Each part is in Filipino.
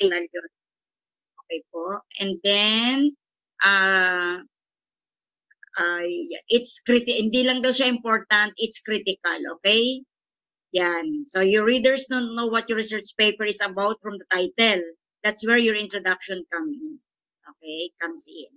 Okay po. And then, it's hindi lang daw siya important, it's critical, okay? Yan. So your readers don't know what your research paper is about from the title. That's where your introduction comes in.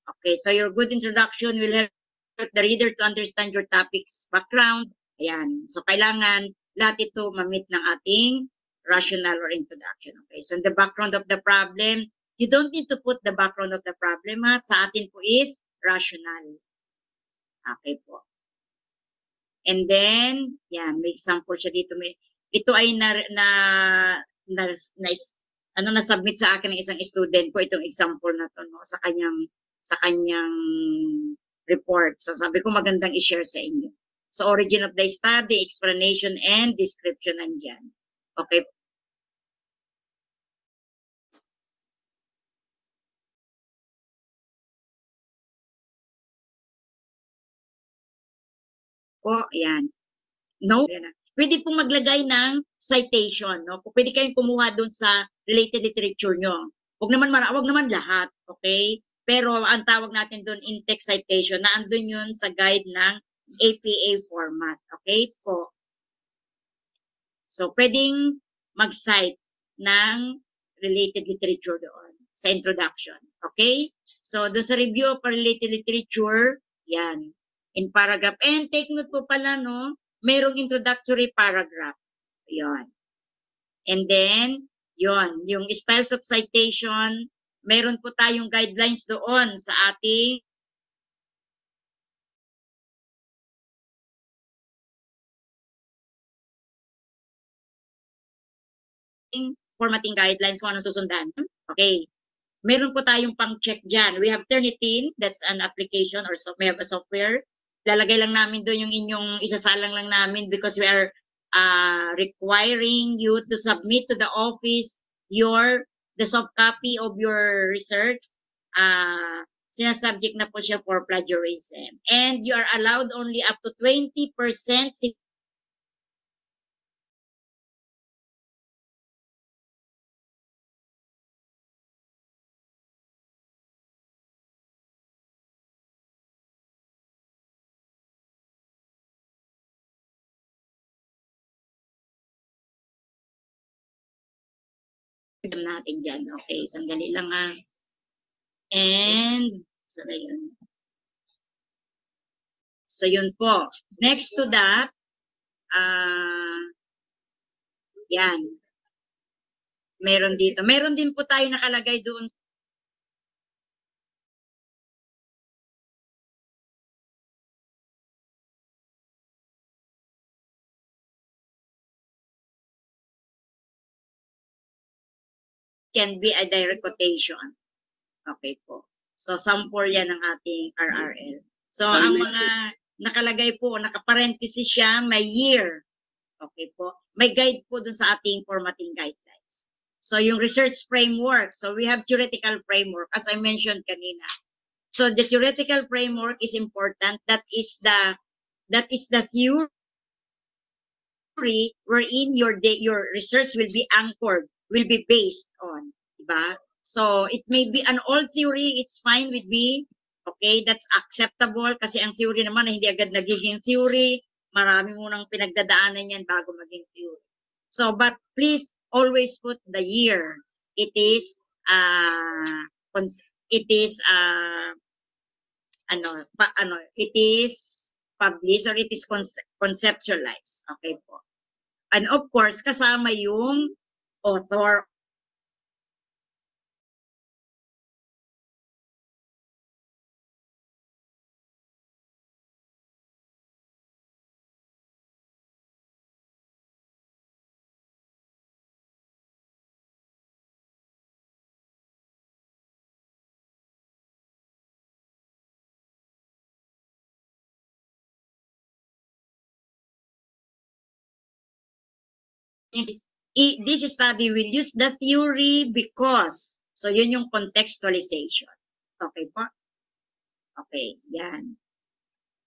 Okay, so your good introduction will help the reader to understand your topic's background. Ayan. So kailangan lahat ito ma-meet ng ating rational or introduction. Okay, so in the background of the problem, you don't need to put the background of the problem, ha? Sa atin po is rational. Okay po. And then, yan, may example siya dito. Ito ay na-submit sa akin ng isang student ko itong example na to, no, sa kanyang report. So sabi ko magandang i-share sa inyo. So origin of the study, explanation and description nandiyan. Okay. Po, yan. No? Pwede pong maglagay ng citation, no? Pwede kayong kumuha doon sa related literature nyo. Wag naman lahat, okay? Pero ang tawag natin doon in-text citation, na andun yun sa guide ng APA format, okay po? So, pwedeng mag-cite ng related literature doon sa introduction, okay? So, doon sa review of related literature, yan, in paragraph. And take note po pala, no? Merong introductory paragraph. Yun. And then, yun, yung styles of citation, meron po tayong guidelines doon sa ating formatting guidelines kung anong susundan. Okay. Meron po tayong pang-check dyan. We have Turnitin, that's an application or we have a software. Lalagay lang namin doon yung inyong isasalang lang namin because we are requiring you to submit to the office the soft copy of your research. Sinasubject na po siya for plagiarism. And you are allowed only up to 20% natin dyan. Okay, sandali lang ha. And, sana yun. So, yun po. Next to that, yan. Meron dito. Meron din po tayo nakalagay doon. Can be a direct quotation. Okay po. So, sample yan ng ating RRL. So, ang mga nakalagay po, nakaparenthesis siya, may year. Okay po. May guide po dun sa ating formatting guidelines. So, yung research framework. So, we have theoretical framework, as I mentioned kanina. So, the theoretical framework is important. That is the theory wherein your research will be anchored, will be based on, diba? So, it may be an old theory, it's fine with me. Okay, that's acceptable kasi ang theory naman ay hindi agad nagiging theory. Marami munang pinagdadaanan yan bago maging theory. So, but please always put the year. It is it is published or it is conceptualized. Okay po. And of course, kasama yung author. This study will use the theory because, so yun yung contextualization. Okay po? Okay, yan.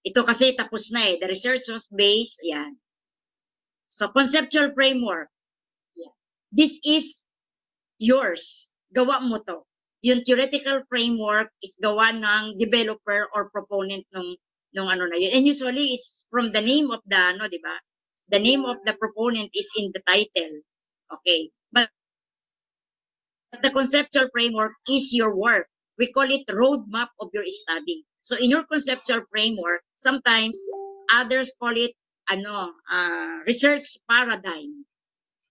Ito kasi tapos na eh. The research was based, yan. So, conceptual framework. Yeah. This is yours. Gawa mo to. Yung theoretical framework is gawa ng developer or proponent nung ano na yun. And usually it's from the name of the ano, di ba? The name of the proponent is in the title. Okay. But the conceptual framework is your work. We call it roadmap of your study. So in your conceptual framework, sometimes others call it research paradigm.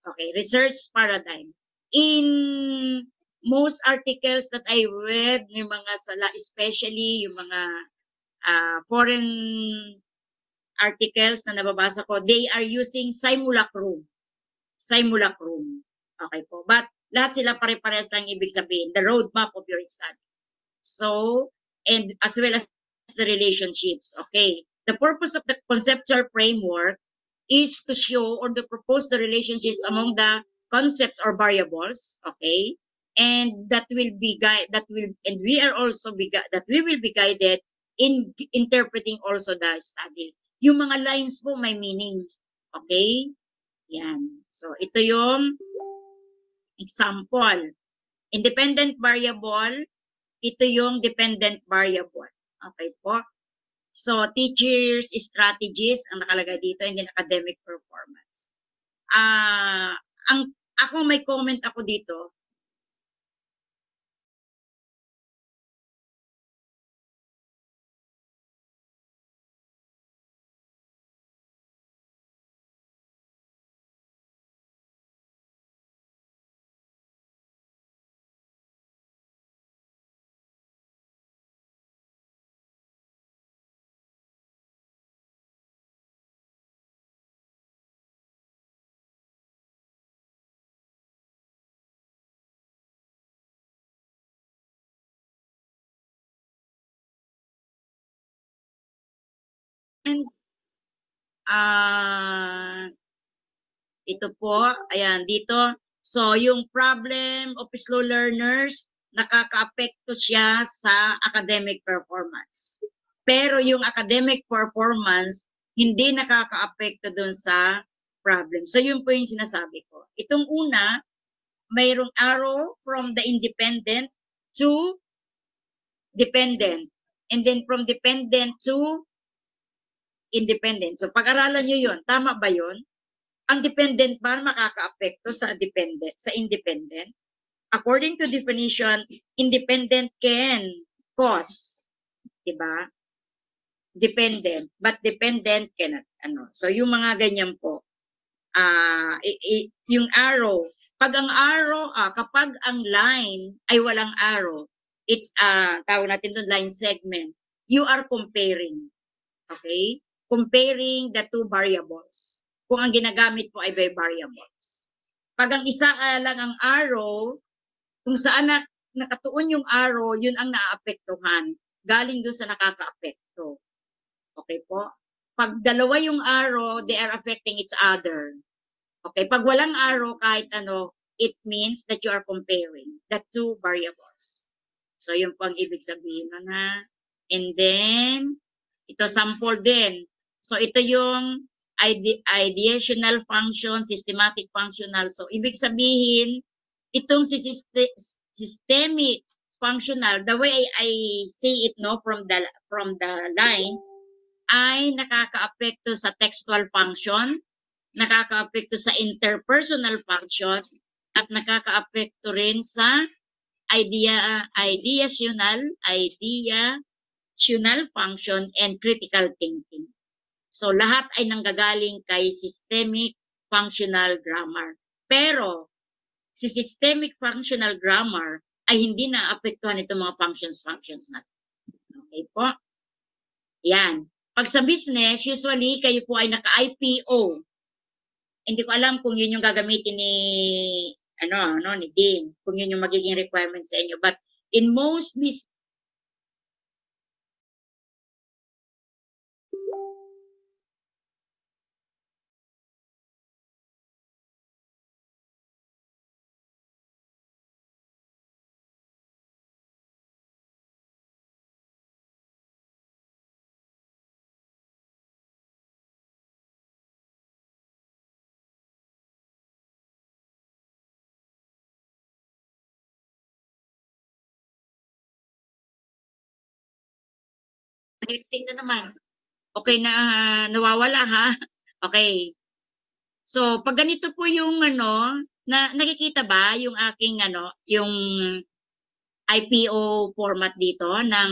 Okay, research paradigm. In most articles that I read, yung mga sala, especially yung mga foreign articles na nababasa ko, they are using simulacrum. Simulacrum. Okay po. But lahat sila pare-parehas lang ibig sabihin, the roadmap of your study. So, and as well as the relationships. Okay. The purpose of the conceptual framework is to show or to propose the relationships among the concepts or variables. Okay. And that will be that will and we are also that we will be guided in interpreting also the study. Yung mga lines po may meaning. Okay? Yan. So, ito yung example. Independent variable, ito yung dependent variable. Okay po? So, teachers' strategies ang nakalagay dito, and then academic performance. Ako may comment ako dito. And ito po, ayan, dito. So, yung problem of slow learners, nakaka-apekto siya sa academic performance. Pero yung academic performance, hindi nakaka-apekto dun sa problem. So, yun po yung sinasabi ko. Itong una, mayroong arrow from the independent to dependent. And then from dependent to independent. So, pag-aralan nyo yun. Tama ba yun? Ang dependent ba makaka-apekto sa dependent, sa independent? According to definition, independent can cause, 'di ba? Dependent, but dependent cannot. So yung mga ganyan po. Yung arrow, kapag ang line ay walang arrow, it's tawag natin doon line segment. You are comparing. Okay? Comparing the two variables. Kung ang ginagamit mo ay by variables. Pag ang isa lang ang arrow, kung saan nakatuon yung arrow, yun ang naaapektuhan. Galing doon sa nakakaapekto. Okay po? Pag dalawa yung arrow, they are affecting each other. Okay? Pag walang arrow, kahit ano, it means that you are comparing the two variables. So, yun po ang ibig sabihin na. And then, ito sample din. So, ito yung ideational function, systematic functional. So, ibig sabihin, itong systemic functional, the way I see it from the lines, ay nakakaapekto sa textual function, nakakaapekto sa interpersonal function, at nakakaapekto rin sa ideational function and critical thinking. So, lahat ay nanggagaling kay systemic functional grammar. Pero, si systemic functional grammar ay hindi naapektuhan itong mga functions natin. Okay po? Yan. Pag sa business, usually, kayo po ay naka-IPO. Hindi ko alam kung yun yung gagamitin ni Dean, kung yun yung magiging requirement sa inyo. But in most business, connecting na naman. Okay na, nawawala ha? Okay. So, pag ganito po yung nakikita ba yung aking yung IPO format dito ng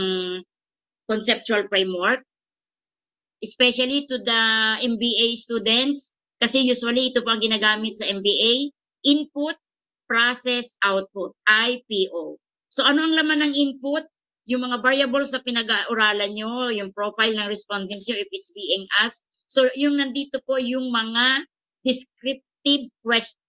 conceptual framework, especially to the MBA students, kasi usually ito po ang ginagamit sa MBA, input, process, output, IPO. So ano ang laman ng input? Yung mga variables na pinag-aaralan nyo, yung profile ng respondents nyo if it's being asked. So yung nandito po yung mga descriptive questions.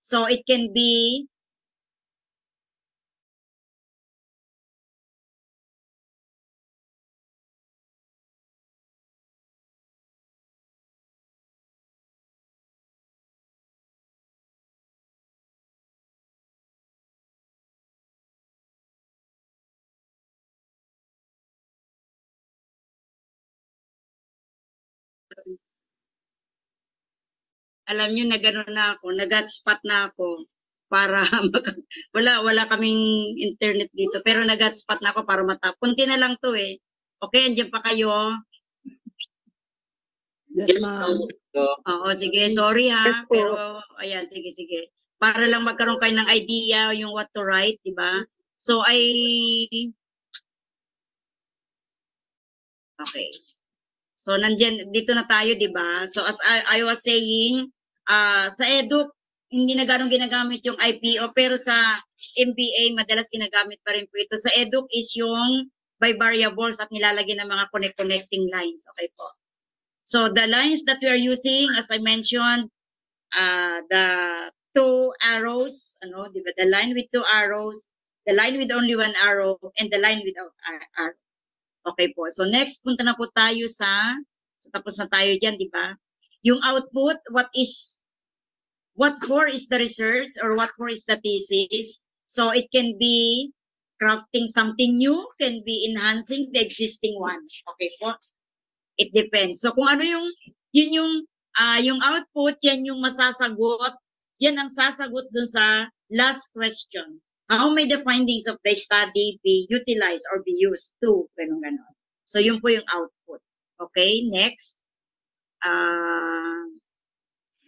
So it can be alam niyo na gano'n na ako, nag-hotspot na ako para wala kaming internet dito pero nag-hotspot na ako para matap. Kunti na lang 'to eh. Okay, andiyan pa kayo? Yes, ma'am. Oo, sige, sorry ha, Yes po. pero ayan, sige. Para lang magkaroon kayo ng idea yung what to write, di ba? So okay. So dito na tayo, di ba? So as I was saying, sa edu hindi na ganong ginagamit yung IPO pero sa MBA madalas ginagamit pa rin po ito. Sa edu is yung by variables at nilalagay ng mga connecting lines. Okay po. So the lines that we are using, as I mentioned, the two arrows, di ba? The line with two arrows, the line with only one arrow, and the line without arrow. Okay po. So next, punta na po tayo so tapos na tayo dyan, di ba? Yung output, what for is the research or what for is the thesis? So it can be crafting something new, can be enhancing the existing one. Okay po? It depends. So kung ano yung output, yan yung masasagot, yan ang sasagot dun sa last question. How may the findings of the study be utilized or be used to? Ganon. So, yun po yung output. Okay, next.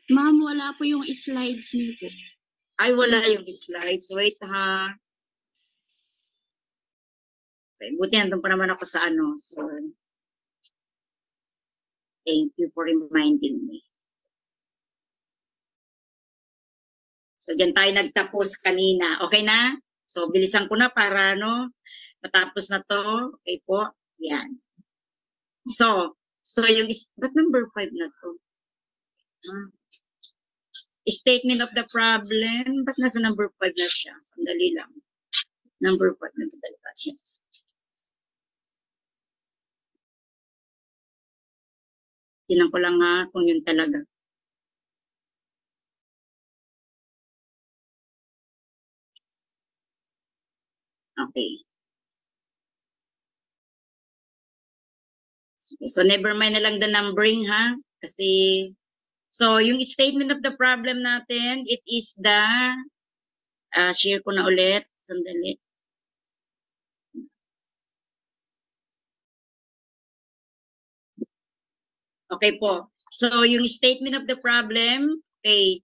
Ma'am, wala po yung slides niyo po. Ay, wala yung slides. Wait ha. Okay, buti nandun pa naman ako sa ano. So, thank you for reminding me. So, dyan tayo nagtapos kanina. Okay na? So, bilisan ko na para, no, matapos na to. Okay po? Yan. So yung, ba't number 5 na to? Statement of the problem. Ba't nasa number 5 na siya? Sandali lang. Number 5 na talaga siya. Tinan ko lang nga kung yun talaga. Okay. So, never mind na lang the numbering, ha? Kasi, so, yung statement of the problem natin, it is the, share ko na ulit. Sandali. Okay po. So, yung statement of the problem, okay,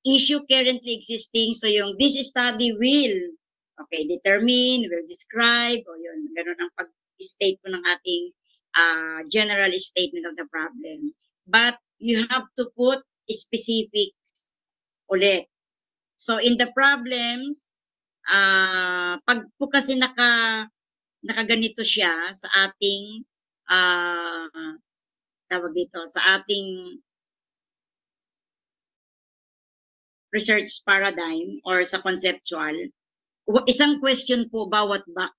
issue currently existing. So, yung this study will, okay, determine, will describe, o yun, ganun ang pag-state po ng ating general statement of the problem. But you have to put specifics ulit. So, in the problems, pag po kasi nakaganito siya sa ating tawag dito, sa ating research paradigm or sa conceptual, isang question po bawat box.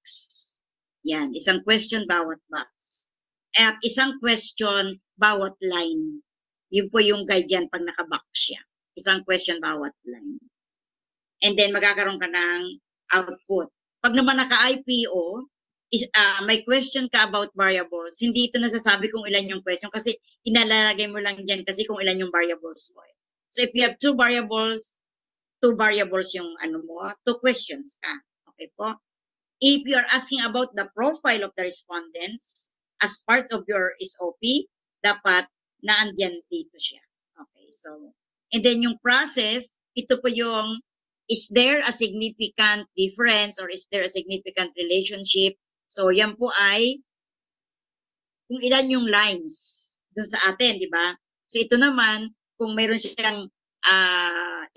Yan, isang question bawat box. At isang question bawat line. Yun po yung guide yan pag nakabox siya. Isang question bawat line. And then magkakaroon ka ng output. Pag naman naka-IPO, may question ka about variables, hindi ito nasasabi kung ilan yung question kasi inalalagay mo lang dyan kasi kung ilan yung variables mo. So if you have two variables yung ano mo, 2 questions ka. Okay po? If you are asking about the profile of the respondents as part of your SOP, dapat naandyan dito siya. Okay, so, and then yung process, ito po yung, is there a significant difference or is there a significant relationship? So, yan po ay kung ilan yung lines dun sa atin, di ba? So, ito naman, kung mayroon siyang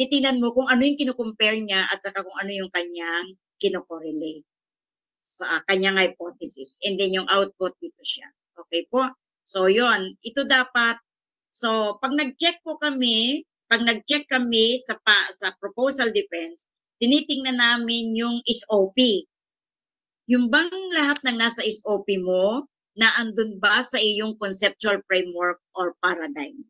titingnan mo kung ano yung kinukompare niya at saka kung ano yung kanyang kinokorelate sa kanyang hypothesis. And then yung output dito siya. Okay po? So, yon. Ito dapat, so, pag nag-check kami sa proposal defense, tinitingnan namin yung SOP. Yung bang lahat ng nasa SOP mo, na andun ba sa iyong conceptual framework or paradigm?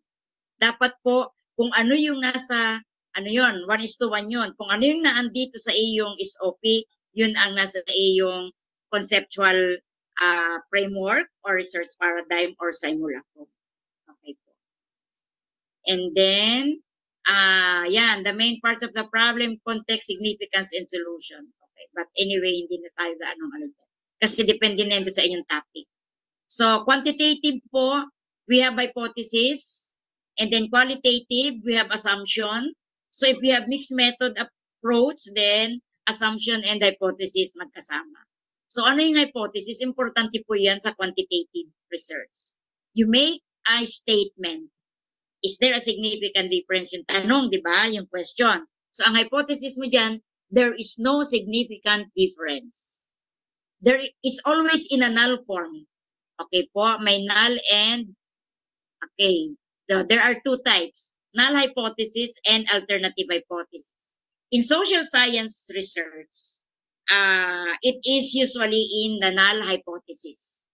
Dapat po, kung ano yung nasa, ano yun, 1:1 yun. Kung ano yung naandito sa iyong SOP, yun ang nasa iyong conceptual framework or research paradigm or simulacrum. Okay po. And then, yan, the main parts of the problem, context, significance, and solution. Okay. But anyway, hindi na tayo gaano kasi depende na yun sa inyong topic. So, quantitative po, we have hypothesis. And then qualitative, we have assumption. So, if we have mixed method approach, then assumption and hypothesis magkasama. So, ano yung hypothesis? Importante po yan sa quantitative research. You make a statement. Is there a significant difference? Yung tanong, di ba? Yung question. So, ang hypothesis mo dyan, there is no significant difference. There is always in a null form. Okay po, may null and, okay, so there are 2 types, null hypothesis and alternative hypothesis. In social science research, it is usually in the null hypothesis.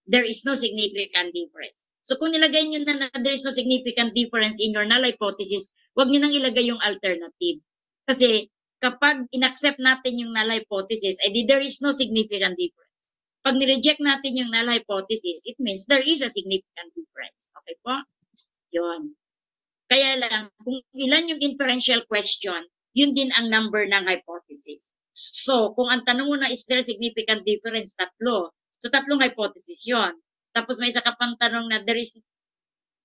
There is no significant difference. So kung nilagay nyo na there is no significant difference in your null hypothesis, huwag nyo nang ilagay yung alternative. Kasi kapag inaccept natin yung null hypothesis, there is no significant difference. Pag nireject natin yung null hypothesis, it means there is a significant difference. Okay po? Yun. Kaya lang, kung ilan yung inferential question, yun din ang number ng hypothesis. So, kung ang tanong mo na, is there significant difference? Tatlo. So, tatlong hypothesis yon. Tapos may isa ka pang tanong na,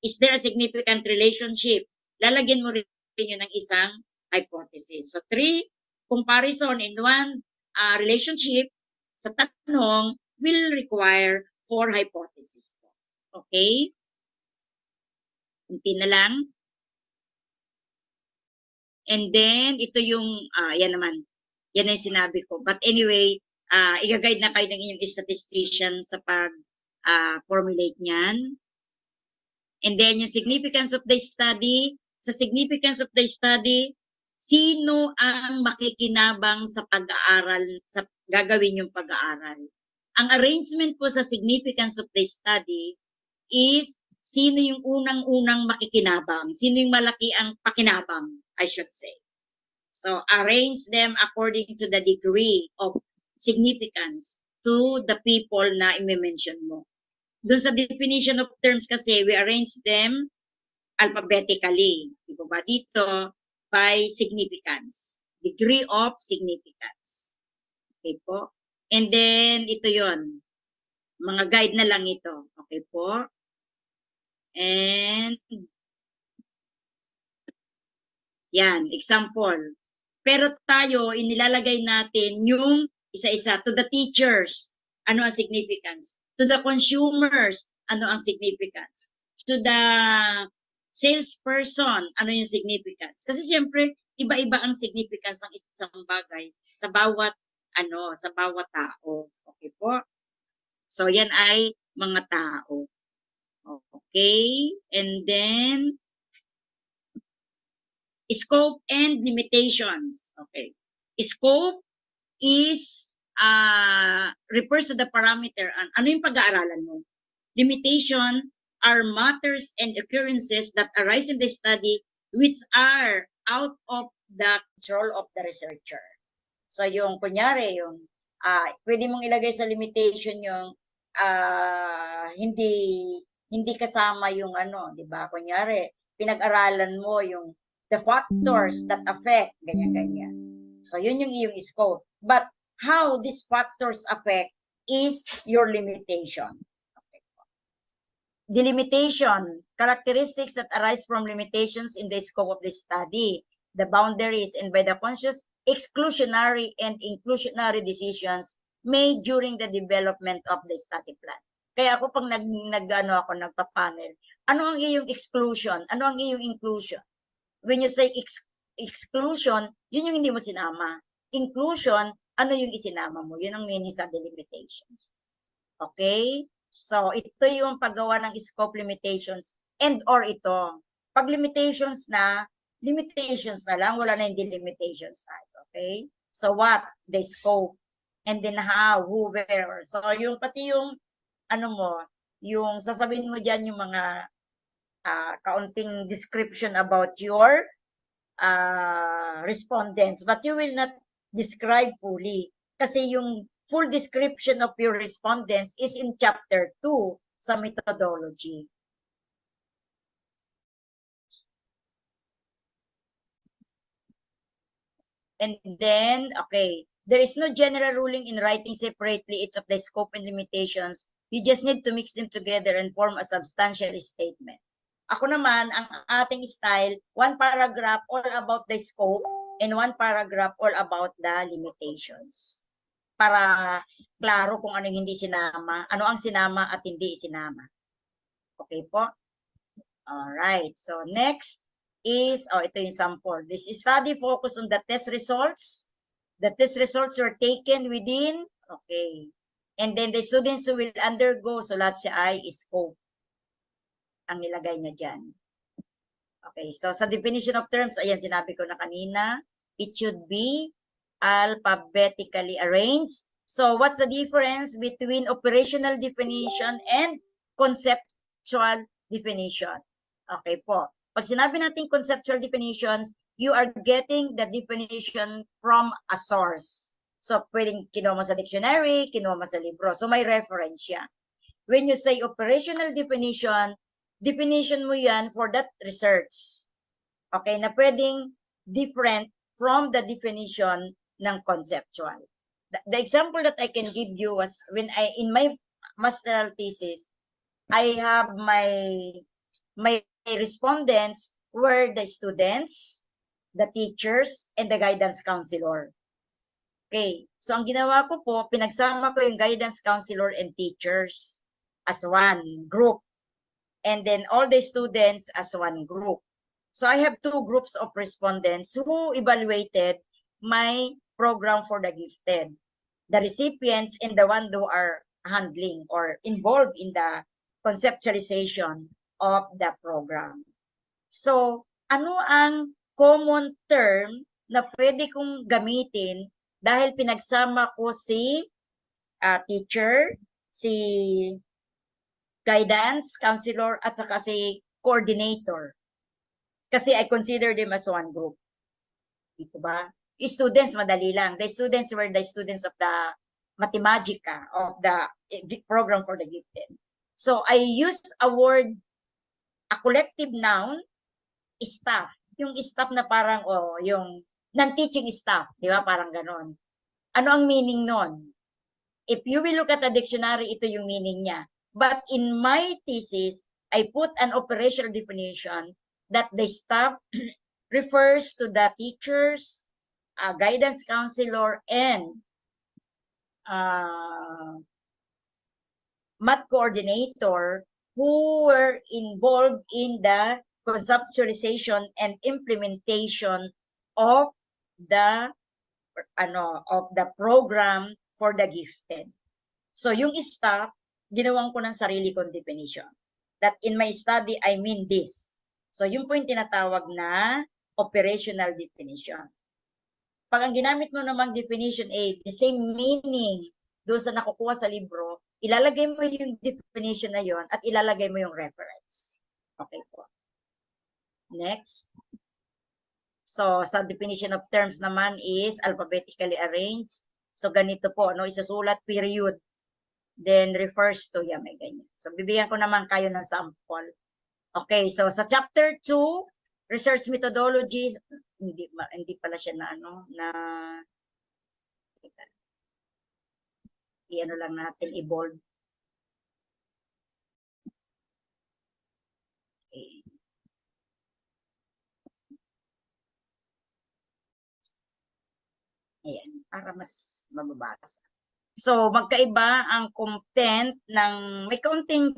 is there a significant relationship? Lalagyan mo rin yun ng isang hypothesis. So, 3 comparison in one relationship sa tanong will require 4 hypothesis. Okay? Kunti na lang. And then, ito yung, yan naman, yan yung sinabi ko. But anyway, i-guide na kayo ng inyong statistician sa pag-formulate niyan. And then, yung significance of the study. Sa significance of the study, sino ang makikinabang sa pag-aaral, sa gagawin yung pag-aaral? Ang arrangement po sa significance of the study is sino yung unang-unang makikinabang, sino yung malaki ang pakinabang, I should say. So, arrange them according to the degree of significance to the people na i-mention mo. Doon sa definition of terms kasi, we arrange them alphabetically. Diba ba? Dito, by significance. Degree of significance. Okay po? And then, ito yon, mga guide na lang ito. Okay po? And, yan, example. Pero tayo, inilalagay natin yung isa-isa. To the teachers, ano ang significance? To the consumers, ano ang significance? To the salesperson, ano yung significance? Kasi siyempre, iba-iba ang significance ng isang bagay sa bawat sa bawat tao. Okay po? So, yan ay mga tao. Okay? And then, scope and limitations. Okay. Scope is refers to the parameter. Ano yung pag-aaralan mo? Limitation are matters and occurrences that arise in the study which are out of the control of the researcher. So yung kunyari, yung pwede mong ilagay sa limitation yung hindi kasama yung di ba? Kunyari, pinag-aralan mo yung the factors that affect, ganyan-ganyan. So, yun yung iyong scope. But how these factors affect is your limitation. Okay. The limitation, characteristics that arise from limitations in the scope of the study, the boundaries, and by the conscious exclusionary and inclusionary decisions made during the development of the study plan. Kaya ako pag nagpa-panel, ano ang iyong exclusion? Ano ang iyong inclusion? When you say exclusion, yun yung hindi mo sinama. Inclusion, ano yung isinama mo? Yun ang meaning sa delimitation. Okay? So, ito yung paggawa ng scope limitations and or ito. Pag limitations na lang, wala na yung delimitations na. Okay? So, what? The scope. And then how, who, where. So, yung pati yung, yung sasabihin mo dyan yung mga kaunting description about your respondents, but you will not describe fully. Kasi yung full description of your respondents is in chapter 2 sa methodology. And then, okay, there is no general ruling in writing separately each of the scope and limitations. You just need to mix them together and form a substantial statement. Ako naman, ang ating style, one paragraph all about the scope and one paragraph all about the limitations. Para klaro kung ano hindi sinama, ano ang sinama at hindi sinama. Okay po? Alright, so next is, ito yung sample. This study focus on the test results. The test results were taken within, okay. And then the students who will undergo, so lahat siya ay scope. Ang nilagay niya dyan. Okay, so sa definition of terms, ayan sinabi ko na kanina, it should be alphabetically arranged. So what's the difference between operational definition and conceptual definition? Okay po. Pag sinabi natin conceptual definitions, you are getting the definition from a source. So pwedeng kinuha mo sa dictionary, kinuha mo sa libro. So may reference siya. When you say operational definition mo yan for that research. Okay, na pwedeng different from the definition ng conceptual. The example that I can give you was when in my masteral thesis, I have my respondents were the students, the teachers, and the guidance counselor. Okay, so ang ginawa ko po, pinagsama ko yung guidance counselor and teachers as one group, and then all the students as one group. So I have two groups of respondents who evaluated my program for the gifted, the recipients and the one who are handling or involved in the conceptualization of the program. So, ano ang common term na pwede kong gamitin dahil pinagsama ko si teacher, si guidance counselor, at saka si coordinator? Kasi I consider them as one group. Dito ba? Students, madali lang. The students were the students of the Mathematica, of the program for the gifted. So, I use a word, a collective noun, staff. Yung staff na parang, yung non-teaching staff, di ba? Parang ganon. Ano ang meaning nun? If you will look at the dictionary, ito yung meaning niya. But in my thesis, I put an operational definition that the staff refers to the teachers, guidance counselor, and math coordinator who were involved in the conceptualization and implementation of the program for the gifted. So yung staff, ginawan ko ng sarili kong definition. That in my study, I mean this. So yung po yung tinatawag na operational definition. Pag ang ginamit mo namang definition the same meaning doon sa nakukuha sa libro, ilalagay mo yung definition na yon at ilalagay mo yung reference. Okay po. Next. So, sa definition of terms naman is alphabetically arranged. So, ganito po, isusulat period. Then, refers to, may ganyan. So, bibigyan ko naman kayo ng sample. Okay, so sa chapter 2, research methodologies, hindi pala siya i-ano lang natin, i-bold. Okay. Ayan, para mas mababasa. So, magkaiba ang content ng, may kaunting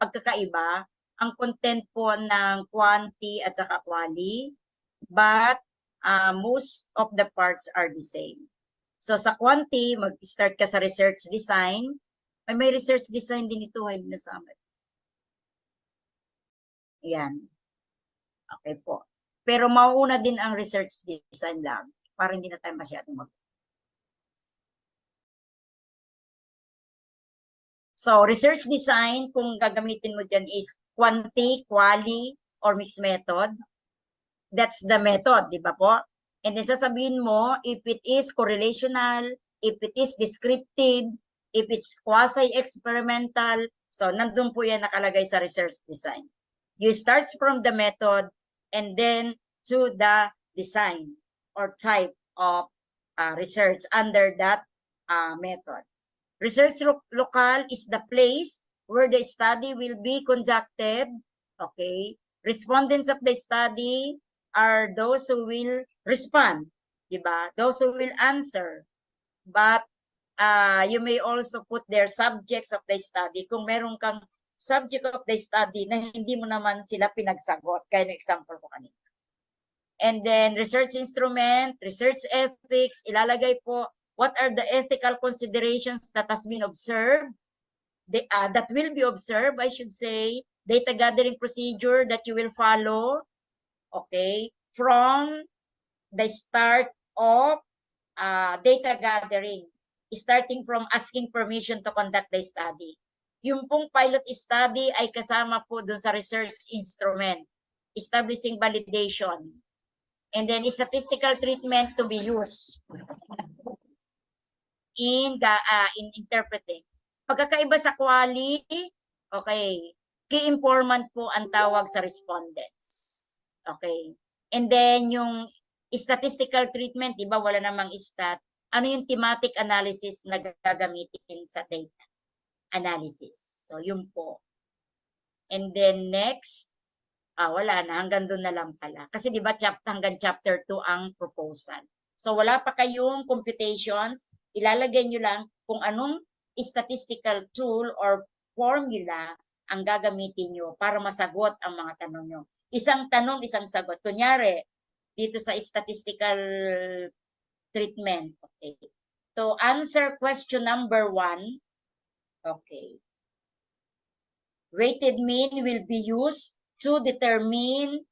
pagkakaiba, ang content po ng quanti at saka quali, but most of the parts are the same. So, sa quanti, mag-start ka sa research design. May research design din ito, hindi nasama. Ayan. Okay po. Pero mauuna din ang research design lab para hindi na tayo masyadong So, research design, kung gagamitin mo dyan is quanti, quali, or mixed method. That's the method, di ba po? And then sasabihin mo, if it is correlational, if it is descriptive, if it's quasi-experimental, so nandun po yan nakalagay sa research design. You start from the method and then to the design or type of research under that method. Research local is the place where the study will be conducted. Okay. Respondents of the study are those who will respond, diba? Those who will answer. But you may also put their subjects of the study. Kung meron kang subject of the study na hindi mo naman sila pinagsagot, kaya na example ko kanina. And then research instrument, research ethics, ilalagay po what are the ethical considerations that has been observed, that will be observed, I should say, data gathering procedure that you will follow, okay, from the start of data gathering, starting from asking permission to conduct the study. Yung pong pilot study ay kasama po dun sa research instrument, establishing validation, and then statistical treatment to be used in interpreting. Pagkakaiba sa quali, okay, key informant po ang tawag sa respondents. Okay. And then yung statistical treatment, di ba wala namang stat, ano yung thematic analysis na gagamitin sa data analysis. So, yun po. And then next, wala na, hanggang doon na lang pala. Kasi di ba hanggang chapter 2 ang proposal. So, wala pa kayong computations, ilalagay nyo lang kung anong statistical tool or formula ang gagamitin nyo para masagot ang mga tanong nyo. Isang tanong, isang sagot. Kunyari, dito sa statistical treatment. Okay. To answer question number 1, okay. Weighted mean will be used to determine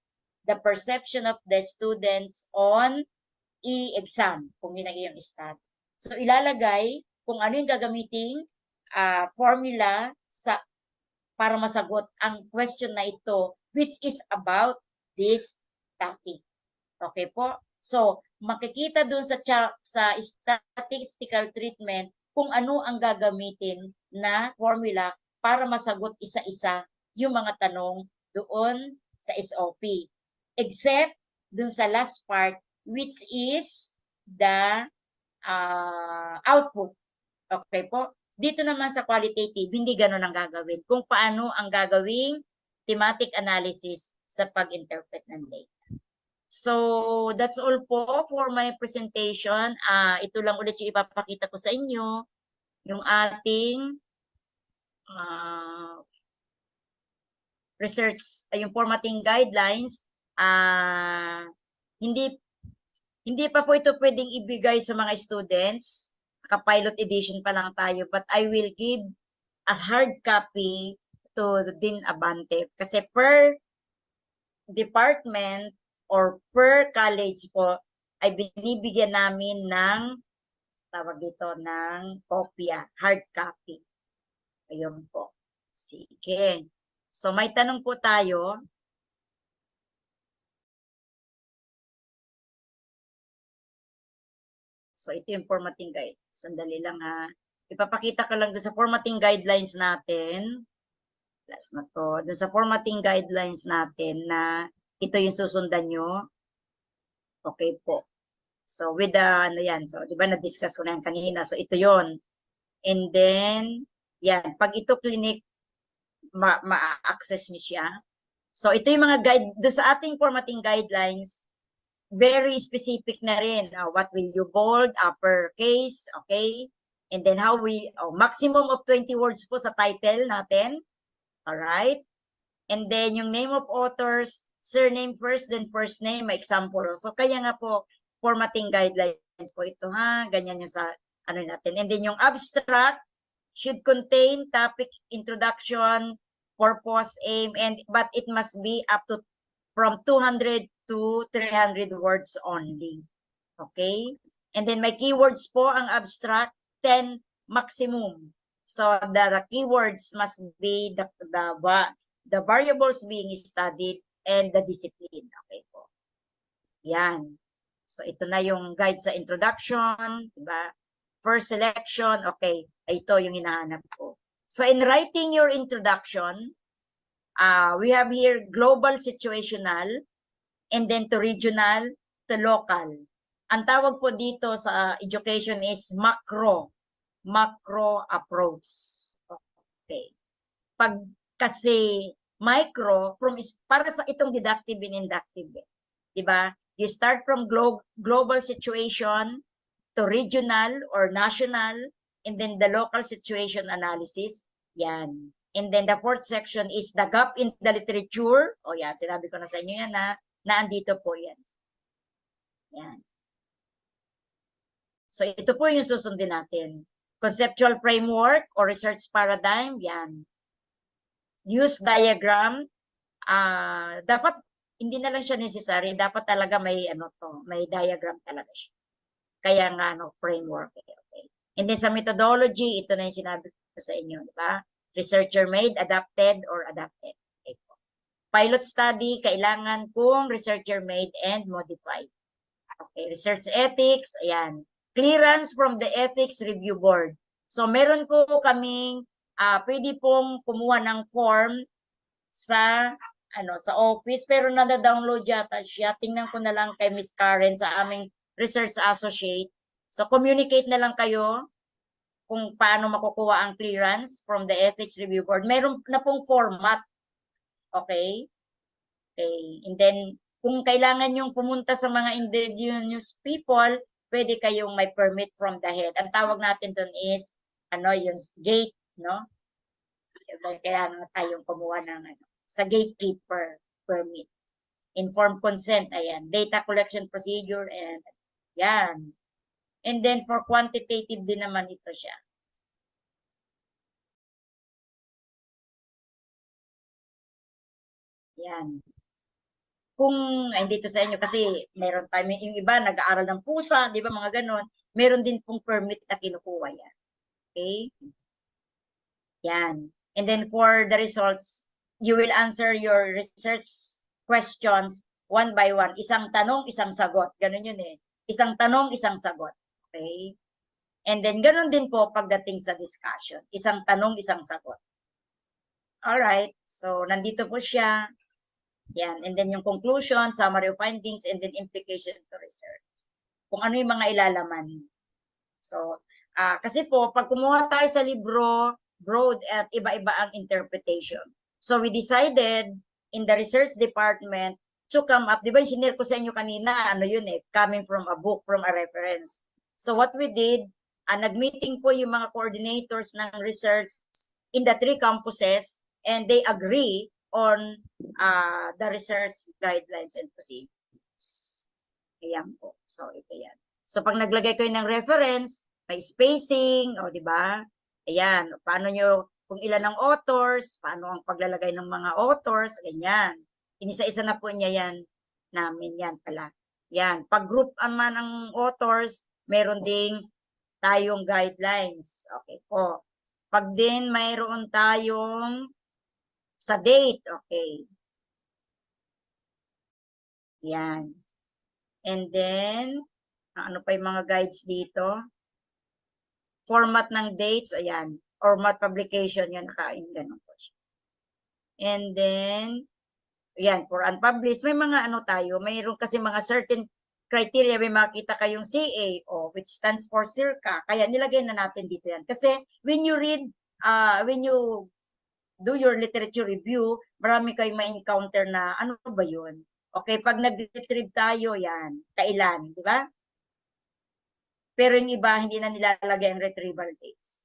the perception of the students on e-exam, kung yun ang iyong stat. So, ilalagay kung ano yung gagamiting formula para masagot ang question na ito, which is about this topic. Okay po? So, makikita dun sa statistical treatment kung ano ang gagamitin na formula para masagot isa-isa yung mga tanong doon sa SOP. Except dun sa last part, which is the output. Okay po? Dito naman sa qualitative, hindi ganun ang gagawin. Kung paano ang gagawing thematic analysis sa pag-interpret ng data. So, that's all po for my presentation. Ito lang ulit yung ipapakita ko sa inyo, yung ating research, yung formatting guidelines. Hindi pa po ito pwedeng ibigay sa mga students. Ka-pilot edition pa lang tayo, but I will give a hard copy to Dean Abante. Kasi per department or per college po, ay binibigyan namin ng, tawag dito, ng kopya, hard copy. Ayun po. Sige. So, may tanong po tayo. So, ito yung formatting guide. Sandali lang ha. Ipapakita ko lang doon sa formatting guidelines natin. Last na to. Doon sa formatting guidelines natin na ito yung susundan nyo. Okay po. So, with the, ano yan. So, di ba na-discuss ko na yan kanina. So, ito yon. And then, yan. Pag ito clinic, ma-access nyo siya. So, ito yung mga guide. Doon sa ating formatting guidelines, very specific na rin. What will you bold, uppercase, okay? And then how maximum of 20 words po sa title natin. Alright? And then yung name of authors, surname first, then first name, may example. So kaya nga po, formatting guidelines po ito ha, ganyan yung sa ano natin. And then yung abstract should contain topic, introduction, purpose, aim, but it must be up to from 200 to 300 words only. Okay? And then may keywords po ang abstract, 10 maximum. So the keywords must be the variables being studied and the discipline. Okay po. Yan. So ito na yung guide sa introduction, diba? First selection, okay. Ito yung hinahanap ko. So in writing your introduction, we have here global situational, and then to regional, to local. Ang tawag po dito sa education is macro approach. Okay. Pag kasi micro, para sa itong deductive and inductive. Diba? You start from global situation to regional or national, and then the local situation analysis. Yan. And then the fourth section is the gap in the literature. O yan, sinabi ko na sa inyo yan na andito po yan. Yan. So ito po yung susundin natin. Conceptual framework or research paradigm, yan. Use diagram. Dapat, hindi na lang siya necessary. Dapat talaga may, may diagram talaga siya. Kaya nga, framework. Okay. And then sa methodology, ito na yung sinabi ko sa inyo, di ba? Researcher made, adapted, or adapted. Okay. Pilot study, kailangan kung researcher made and modified. Okay. Research ethics, ayan. Clearance from the ethics review board. So, meron po kaming, pwede pong kumuha ng form sa sa office, pero nada-download yata siya. Tingnan ko na lang kay Miss Karen sa aming research associate. So communicate na lang kayo kung paano makukuha ang clearance from the Ethics Review Board. Meron na pong format. Okay? Okay. And then, kung kailangan yung pumunta sa mga indigenous people, pwede kayong may permit from the head. Ang tawag natin doon is, yung gate, no? Kailangan tayong kumuha ng, sa gatekeeper permit. Informed consent, ayan. Data collection procedure, and yan. And then, for quantitative din naman ito siya. Yan. Kung hindi to sa inyo kasi meron tayo yung iba nag-aaral ng pusa, 'di ba, mga ganon. Meron din pong permit na kinukuha yan. Okay? Yan. And then for the results, you will answer your research questions one by one. Isang tanong, isang sagot. Ganon yun eh. Isang tanong, isang sagot. Okay? And then ganon din po pagdating sa discussion. Isang tanong, isang sagot. Alright. So nandito po siya. Yan. And then yung conclusion, summary of findings, and then implication to research. Kung ano yung mga ilalaman. So, kasi po, pag kumuha tayo sa libro, broad at iba-iba ang interpretation. So, we decided in the research department to come up, di ba yung sinare ko sa inyo kanina, coming from a book, from a reference. So, what we did, nag-meeting po yung mga coordinators ng research in the 3 campuses, and they agree on the research guidelines and procedures. Ayan po. So, ito yan. So, pag naglagay kayo ng reference, may spacing, di ba? Ayan. Paano nyo, kung ilan ang authors, paano ang paglalagay ng mga authors, ganyan. Inisa-isa na po niya yan namin yan pala. Yan. Pag group naman ang authors, meron ding tayong guidelines. Okay po. Pag din mayroon tayong sa date, okay. Yan. And then, ano pa yung mga guides dito? Format ng dates, ayan. Format publication, yan, ganun po siya. And then, ayan, for unpublished, may mga mayroon kasi mga certain criteria, may makita kayong CA, which stands for CIRCA. Kaya nilagay na natin dito yan. Kasi when you read, when you do your literature review, marami kayong ma-encounter na ano ba yun? Okay, pag nag-retrieve tayo, yan, kailan, di ba? Pero yung iba, hindi na nilalagay ang retrieval dates.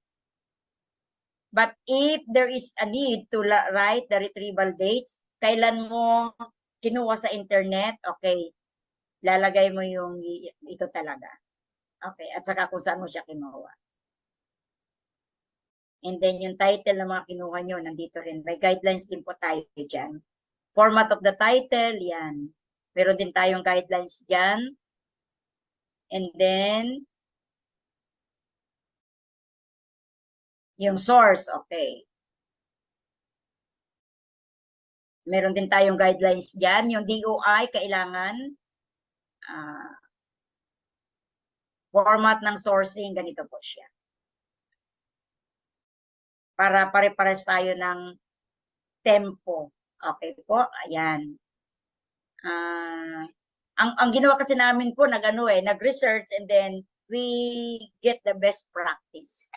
But if there is a need to write the retrieval dates, kailan mo kinuha sa internet, okay, lalagay mo yung ito talaga. Okay, at saka kung saan mo siya kinuha. And then yung title ng mga kinuha nyo, nandito rin. May guidelines din po tayo dyan. Format of the title, yan. Meron din tayong guidelines dyan. And then, yung source, okay. Meron din tayong guidelines dyan. Yung DOI, kailangan format ng sourcing, ganito po siya. Para pare-pares tayo ng tempo. Okay po, ayan. Ang ginawa kasi namin po, nag-research, and then we get the best practice.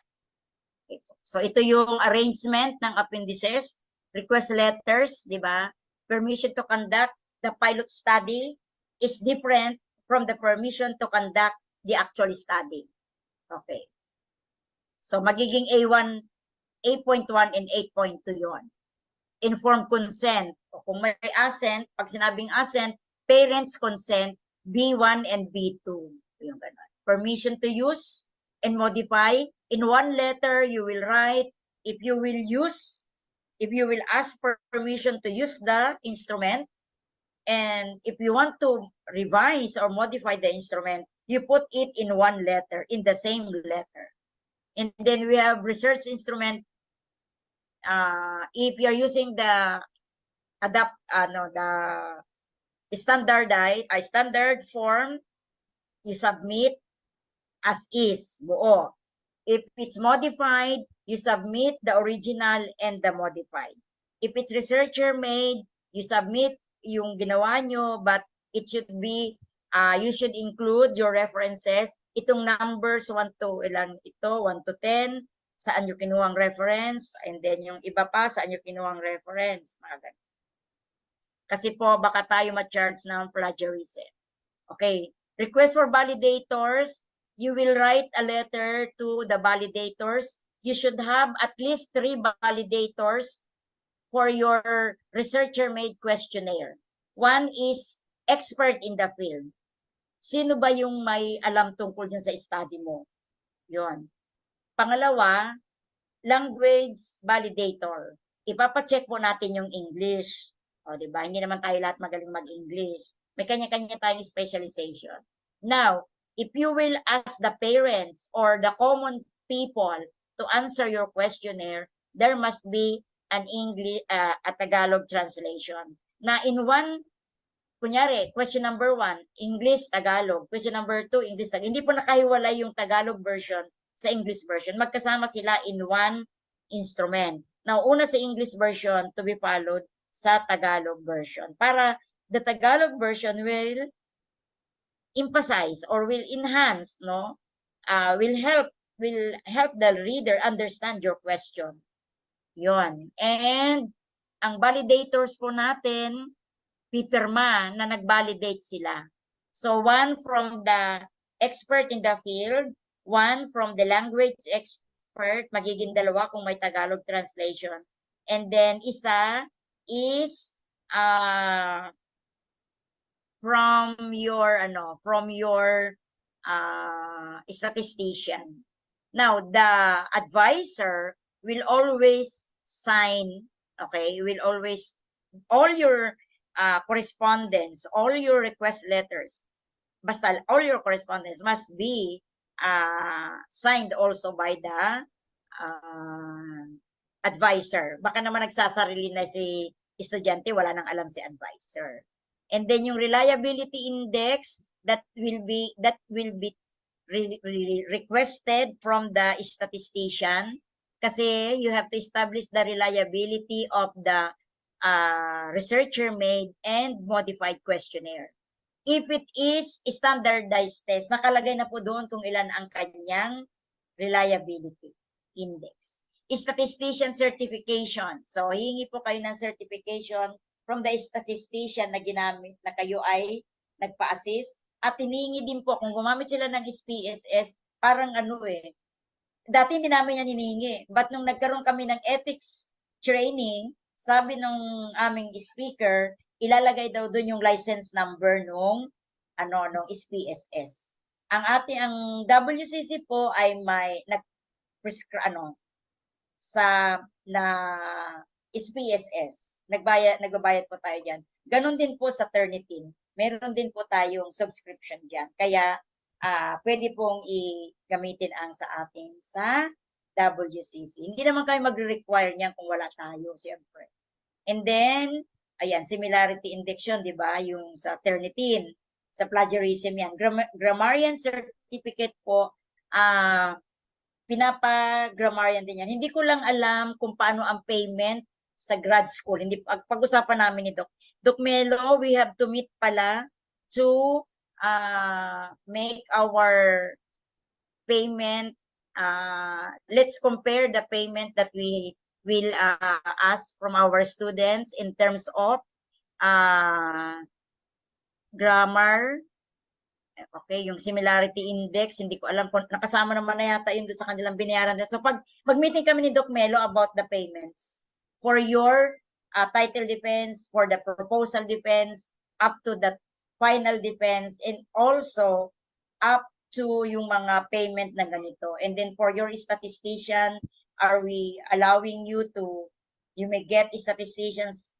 Okay. So ito yung arrangement ng appendices, request letters, di ba? Permission to conduct the pilot study is different from the permission to conduct the actual study. Okay. So magiging A1, 8.1 and 8.2 yon. Informed consent. O kung may assent, pag sinabing assent, parents consent, B1 and B2. Yung ganun. Permission to use and modify. In one letter, you will write, if you will ask for permission to use the instrument, and if you want to revise or modify the instrument, you put it in one letter, in the same letter. And then we have research instrument. If you're using the standard form, you submit as is, buo. If it's modified, you submit the original and the modified. If it's researcher made, You submit yung ginawa nyo, but it should be, you should include your references. Itong numbers, 1 to, ilan ito, 1 to 10, saan nyo kinuhang reference, and then yung iba pa, saan nyo kinuhang reference. Mga ganun. Kasi po, baka tayo ma-charge ng plagiarism. Okay. Request for validators. You will write a letter to the validators. You should have at least 3 validators for your researcher-made questionnaire. One is expert in the field. Sino ba yung may alam tungkol yun sa study mo? Yun. Pangalawa, language validator. Ipapacheck po natin yung English. O, diba? Hindi naman tayo lahat magaling mag-English. May kanya-kanya tayong specialization. Now, if you will ask the parents or the common people to answer your questionnaire, there must be an English, a Tagalog translation. Na in one, kunyari, question number 1, English, Tagalog. Question number 2, English, Tagalog. Hindi po nakahiwalay yung Tagalog version sa English version. Magkasama sila in one instrument. Now, una sa English version to be followed sa Tagalog version. Para the Tagalog version will emphasize or will enhance, no? Will help the reader understand your question. Yon. And ang validators po natin, pipirma na nag-validate sila. So one from the expert in the field, one from the language expert, magiging dalawa kung may Tagalog translation. And then isa is from your statistician. Now, the advisor will always sign, okay, will always, all your correspondence, all your request letters, basta all your correspondence must be signed also by the advisor. Baka naman nagsasarili na si estudyante, wala nang alam si advisor. And then yung reliability index that will be requested from the statistician, kasi you have to establish the reliability of the researcher-made and modified questionnaire. If it is standardized test, nakalagay na po doon kung ilan ang kanyang reliability index. Statistician certification. So, hihingi po kayo ng certification from the statistician na ginamit na kayo ay nagpa-assist. At hinihingi din po, kung gumamit sila ng SPSS, parang dati hindi namin yan hinihingi. But nung nagkaroon kami ng ethics training, sabi nung aming speaker, ilalagay daw doon yung license number nung SPSS. Ang WCC po ay may SPSS. Nagbabayad po tayo diyan. Ganon din po sa Turnitin. Meron din po tayong subscription diyan. Kaya pwede pong i-gamitin ang sa atin sa WCC. Hindi naman kayo magre-require niyan kung wala tayo, siyempre. And then, ayan, similarity index yun, di ba? Yung sa Turnitin, sa plagiarism yan. Grammarian certificate po, pinapa-grammarian din yan. Hindi ko lang alam kung paano ang payment sa grad school. Hindi pag-usapan namin ni Doc Melo, we have to meet pala to make our payment. Let's compare the payment that we will ask from our students in terms of grammar. Okay, yung similarity index, hindi ko alam kung nakasama naman na yata yun doon sa kanilang binayaran. So pag mag-meeting kami ni Doc Melo about the payments for your title defense, for the proposal defense, up to the final defense, and also up to yung mga payment na ganito. And then for your statistician, are we allowing you may get statisticians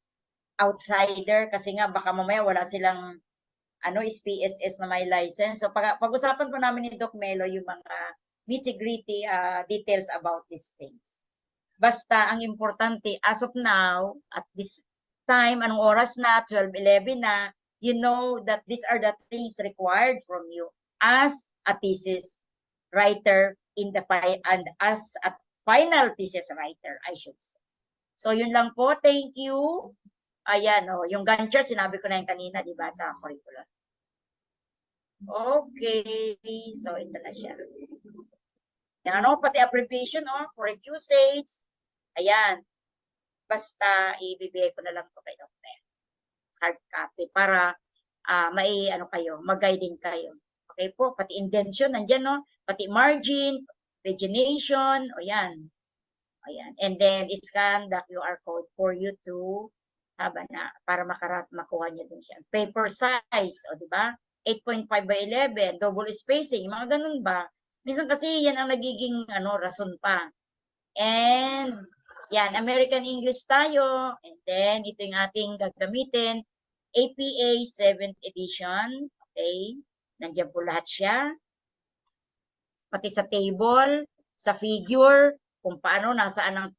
outsider kasi nga baka mamaya wala silang SPSS na may license. So pag-usapan po namin ni Doc Melo yung mga nitty-gritty details about these things. Basta ang importante, as of now, at this time, anong oras na, 12:11 na, you know that these are the things required from you as a thesis writer and as a final thesis writer, I should say. So yun lang po. Thank you. Ayan, yung Gantt chart, sinabi ko na yung kanina, di ba, sa curriculum. Okay, so ito na siya. Yan, pati abbreviation, for usage. Ayan. Basta ibibigay ko na lang ito kay Dr. Hard copy para mag-guiding kayo. Okay po, pati indentation, nandyan, pati margin, pagination, yan. Ayan. And then, scan the QR code for you to para makuha niyo din siya. Paper size, di ba? 8.5 by 11, double spacing, mga ganun ba? Minsan kasi yan ang nagiging rason pa. And yan, American English tayo. And then, ito yung ating gagamitin. APA 7th edition. Okay. Nandiyan po lahat siya. Pati sa table, sa figure, kung paano, nasaan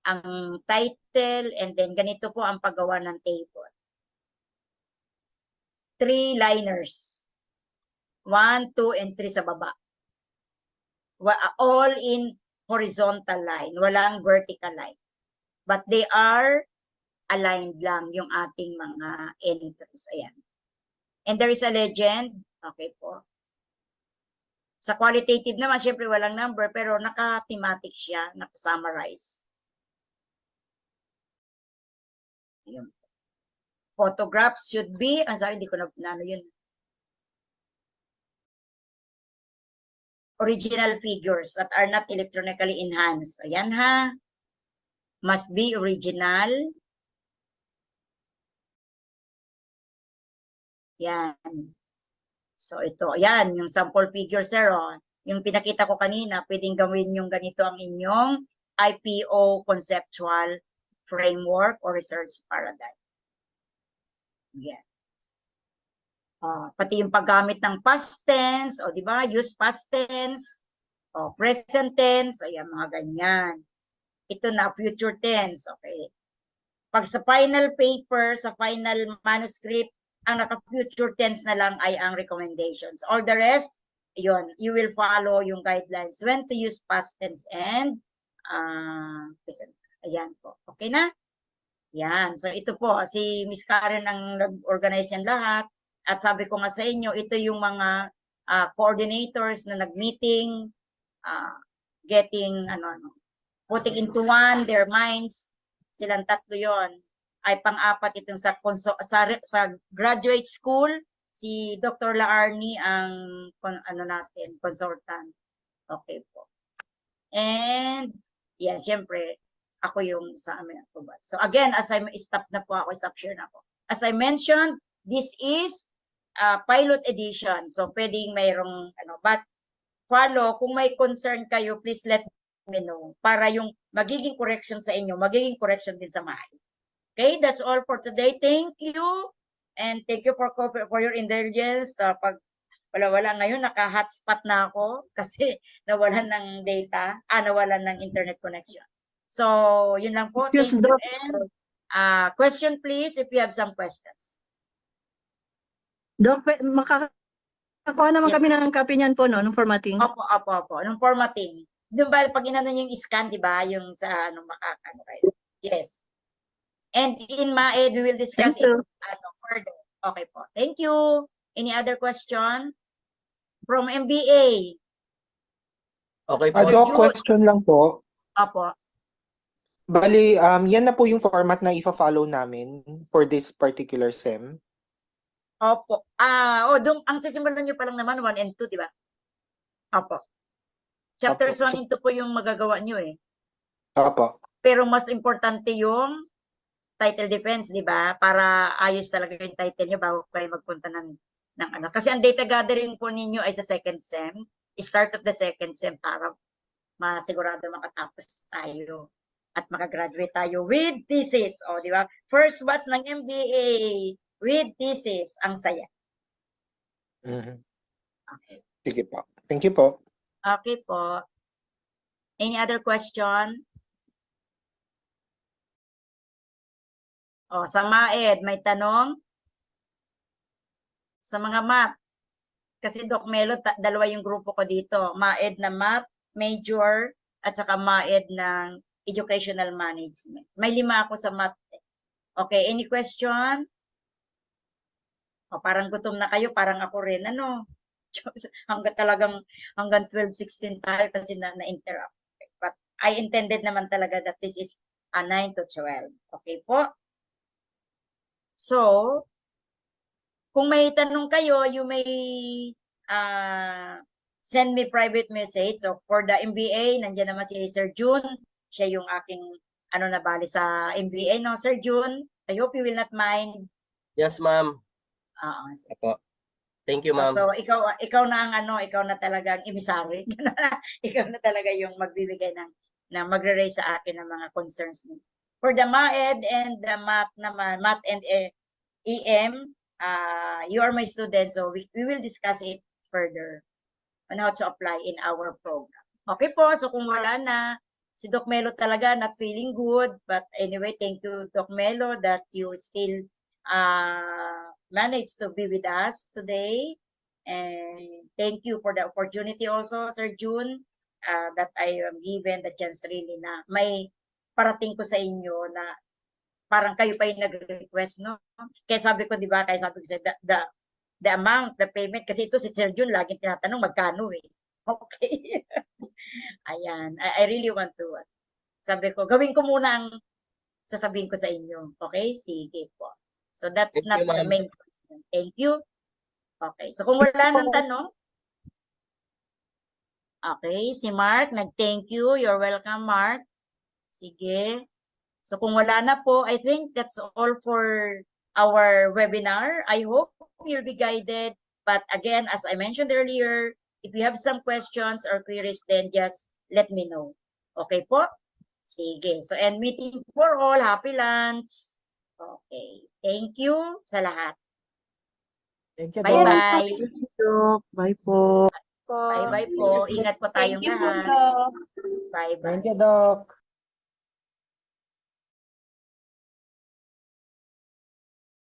ang title, and then ganito po ang paggawa ng table. 3 liners. 1, 2, and 3 sa baba. All in horizontal line. Walang vertical line. But they are aligned lang yung ating mga entries. Ayan. And there is a legend. Okay po. Sa qualitative naman, syempre walang number, pero naka-thematic siya, naka-summarize. Ayan. Photographs should be, sabi, hindi ko na yun. Original figures that are not electronically enhanced. Ayan ha. Must be original. Yan. So ito, yan, yung sample figure, sir. Yung pinakita ko kanina, pwedeng gawin yung ganito ang inyong IPO conceptual framework or research paradigm. Yan. Pati yung paggamit ng past tense, di ba? Use past tense, present tense, ayan, mga ganyan. Ito na, future tense, okay. Pag sa final paper, sa final manuscript, ang naka-future tense na lang ay ang recommendations. All the rest, yun, you will follow yung guidelines when to use past tense and present. Ayan po. Okay na? Yan. So ito po, si Miss Karen ang nag-organize niyan lahat. At sabi ko nga sa inyo, ito yung mga coordinators na nag-meeting, getting, putting into one their minds. Silang tatlo yon. Ay pang-apat itong sa graduate school, si Dr. Laarni ang natin, consultant. Okay po. And, yeah, syempre, ako yung sa amin. So again, as I stop share na ako. As I mentioned, this is pilot edition. So pwedeng mayroong, but follow, kung may concern kayo, please let me know. Para yung magiging correction sa inyo, magiging correction din sa mga. Okay, that's all for today. Thank you. And thank you for your indulgence. Pag wala ngayon, naka-hotspot na ako kasi nawalan ng data, nawalan ng internet connection. So, yun lang po. Thank you. And question please if you have some questions. Doc, makakakuha naman kami ng copy niyan po, no? Nung formatting. Opo. Nung formatting. Doon ba, pag inano yung scan, di ba? Yung sa, kayo. Yes. And in MAED, we will discuss it further. Okay po. Thank you. Any other question? From MBA. Okay po. Doc, question lang po. Opo. Bali, yan na po yung format na ifa-follow namin for this particular SEM. Opo. Ang sisimulan nyo pa lang naman, 1 and 2, di ba? Opo. Chapters 1 and 2 po yung magagawa nyo eh. Opo. Pero mas importante yung title defense, di ba? Para ayos talaga yung title nyo bago kayo magpunta ng Kasi ang data gathering po ninyo ay sa second SEM, start of the second SEM para masigurado makatapos tayo at makagraduate tayo with thesis. Di ba? First batch ng MBA with thesis. Ang saya. Okay. Sige po. Thank you po. Okay po. Any other question? Sa MAED, may tanong? Sa mga math. Kasi Doc Melo, dalawa yung grupo ko dito. MAED na math, major, at saka MAED ng educational management. May 5 ako sa math. Okay, any question? O, parang gutom na kayo, parang ako rin, ano? hanggang 12:16 tayo kasi na-interrupt. But I intended naman talaga that this is 9 to 12. Okay po? So, kung may tanong kayo, you may send me private message. So, for the MBA, nandiyan naman si Sir June. Siya yung aking, na bali sa MBA, no, Sir June? I hope you will not mind. Yes, ma'am. Oo. Apo. Thank you, ma'am. So, ikaw na ang ikaw na talaga ang emisary. Ikaw na talaga yung magbibigay ng magre-raise sa akin ng mga concerns niyo. For the MAED and the math naman, math and EM, you are my student, so we will discuss it further on how to apply in our program. Okay po, so kung wala na, si Doc Melo talaga not feeling good, but anyway, thank you, Doc Melo, that you still managed to be with us today. And thank you for the opportunity also, Sir June, that I am given the chance really na may parating ko sa inyo na parang kayo pa yung nag-request, no? Kaya sabi ko, di ba, the amount, the payment, kasi ito si Sir June, laging tinatanong magkano eh. Okay. Ayan, I really want to, sabi ko, gawin ko muna ang sasabihin ko sa inyo. Okay? Sige po. So that's Thank not you, the ma'am. main question. Thank you. Okay, so kung wala nang tanong, okay, si Mark, nag-thank you. You're welcome, Mark. Sige. So kung wala na po, I think that's all for our webinar. I hope you'll be guided. But again, as I mentioned earlier, if you have some questions or queries, then just let me know. Okay po? Sige. So, and meeting for all. Happy lunch. Okay. Thank you sa lahat. Thank you, Doc. Bye-bye. Thank you, Doc. Bye po. Bye-bye po. Ingat po tayong Thank you po, lahat. Doc. Bye-bye. Thank you, Doc.